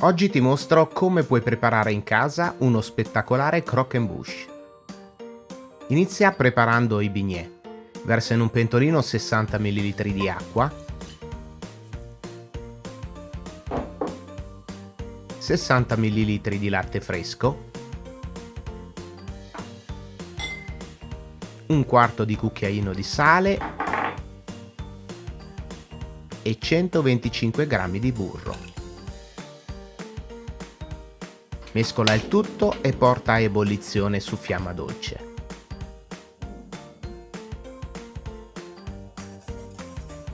Oggi ti mostro come puoi preparare in casa uno spettacolare croquembouche. Inizia preparando i bignè. Versa in un pentolino 60 ml di acqua, 60 ml di latte fresco, un quarto di cucchiaino di sale e 125 g di burro. Mescola il tutto e porta a ebollizione su fiamma dolce.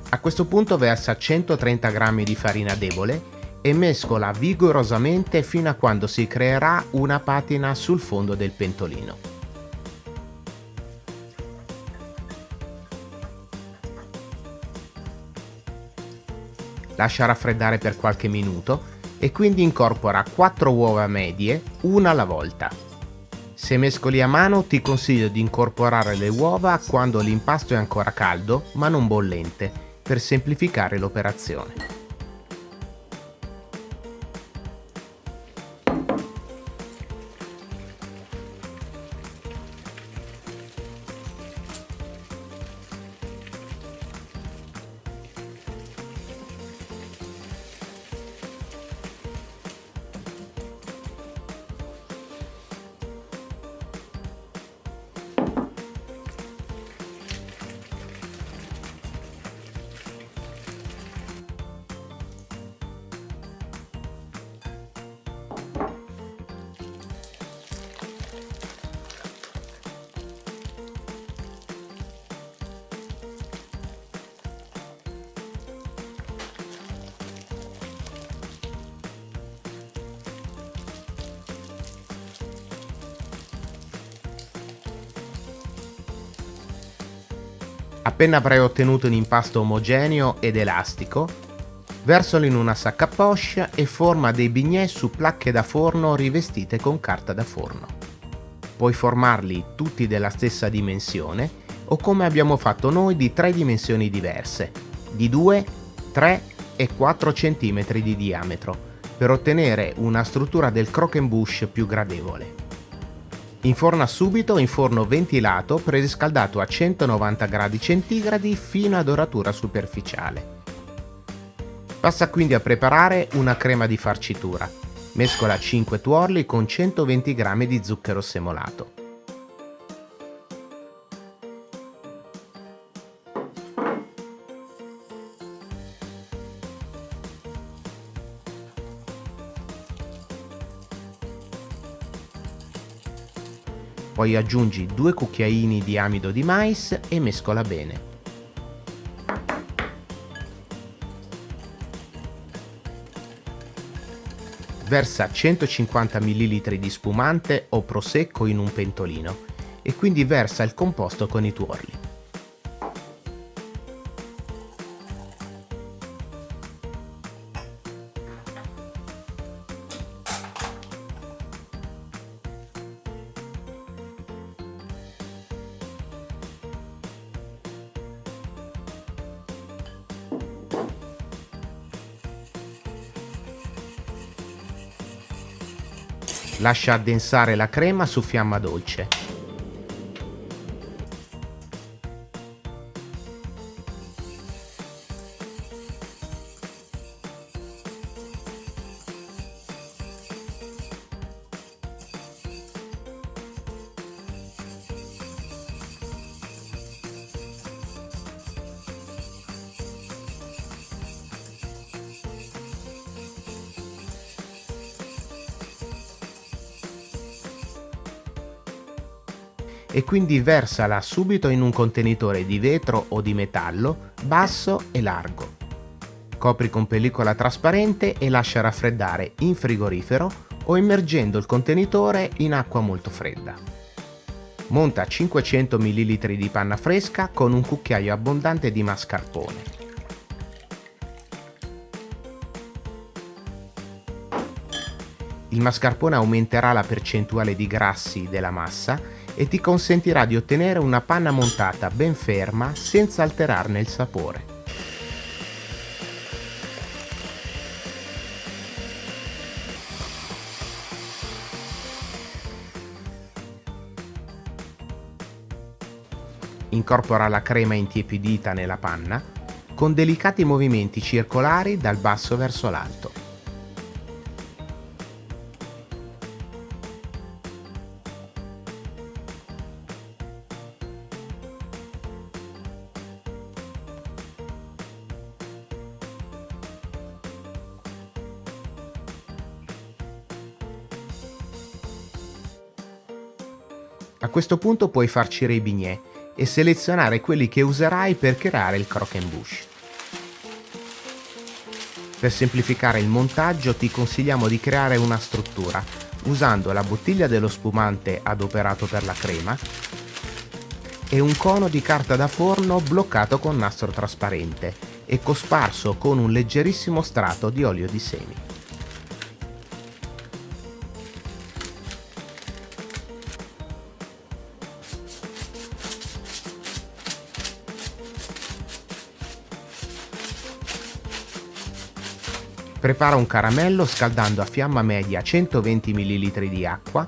A questo punto versa 130 g di farina debole e mescola vigorosamente fino a quando si creerà una patina sul fondo del pentolino. Lascia raffreddare per qualche minuto e quindi incorpora 4 uova medie, una alla volta. Se mescoli a mano ti consiglio di incorporare le uova quando l'impasto è ancora caldo ma non bollente, per semplificare l'operazione. Appena avrai ottenuto un impasto omogeneo ed elastico, versalo in una sacca poche e forma dei bignè su placche da forno rivestite con carta da forno. Puoi formarli tutti della stessa dimensione o come abbiamo fatto noi di 3 dimensioni diverse, di 2, 3 e 4 cm di diametro, per ottenere una struttura del croquembouche più gradevole. Inforna subito in forno ventilato preriscaldato a 190 gradi centigradi fino a doratura superficiale. Passa quindi a preparare una crema di farcitura. Mescola 5 tuorli con 120 g di zucchero semolato. Poi aggiungi 2 cucchiaini di amido di mais e mescola bene. Versa 150 ml di spumante o prosecco in un pentolino e quindi versa il composto con i tuorli. Lascia addensare la crema su fiamma dolce. E quindi versala subito in un contenitore di vetro o di metallo, basso e largo. Copri con pellicola trasparente e lascia raffreddare in frigorifero o immergendo il contenitore in acqua molto fredda. Monta 500 ml di panna fresca con un cucchiaio abbondante di mascarpone. Il mascarpone aumenterà la percentuale di grassi della massa e ti consentirà di ottenere una panna montata ben ferma senza alterarne il sapore. Incorpora la crema intiepidita nella panna con delicati movimenti circolari dal basso verso l'alto. A questo punto puoi farcire i bignè e selezionare quelli che userai per creare il croquembouche. Per semplificare il montaggio ti consigliamo di creare una struttura usando la bottiglia dello spumante adoperato per la crema e un cono di carta da forno bloccato con nastro trasparente e cosparso con un leggerissimo strato di olio di semi. Prepara un caramello scaldando a fiamma media 120 ml di acqua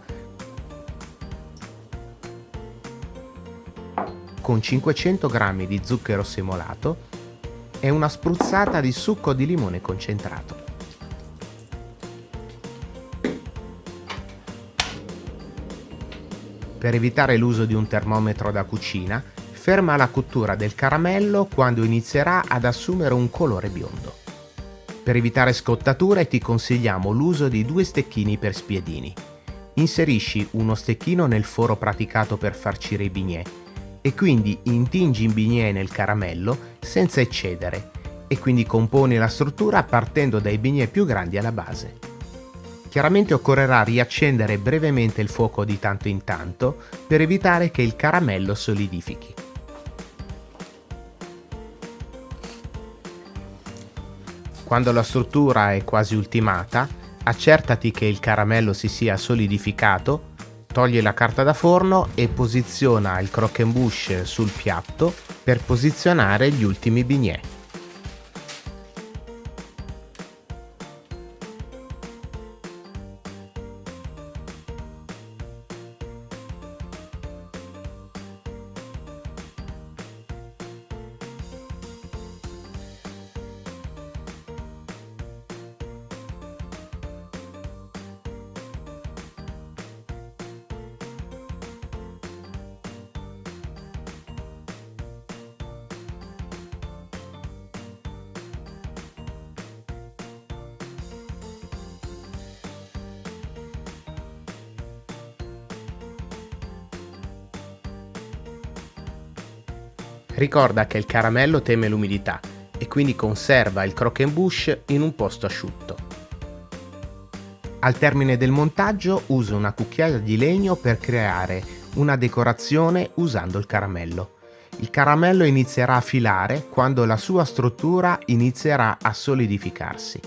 con 500 g di zucchero semolato e una spruzzata di succo di limone concentrato. Per evitare l'uso di un termometro da cucina, ferma la cottura del caramello quando inizierà ad assumere un colore biondo. Per evitare scottature ti consigliamo l'uso di 2 stecchini per spiedini. Inserisci uno stecchino nel foro praticato per farcire i bignè e quindi intingi i bignè nel caramello senza eccedere e quindi componi la struttura partendo dai bignè più grandi alla base. Chiaramente occorrerà riaccendere brevemente il fuoco di tanto in tanto per evitare che il caramello solidifichi. Quando la struttura è quasi ultimata, accertati che il caramello si sia solidificato, togli la carta da forno e posiziona il croquembouche sul piatto per posizionare gli ultimi bignè. Ricorda che il caramello teme l'umidità e quindi conserva il croquembouche in un posto asciutto. Al termine del montaggio usa una cucchiaia di legno per creare una decorazione usando il caramello. Il caramello inizierà a filare quando la sua struttura inizierà a solidificarsi.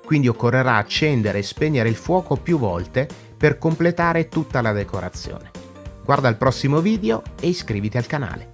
Quindi occorrerà accendere e spegnere il fuoco più volte per completare tutta la decorazione. Guarda il prossimo video e iscriviti al canale.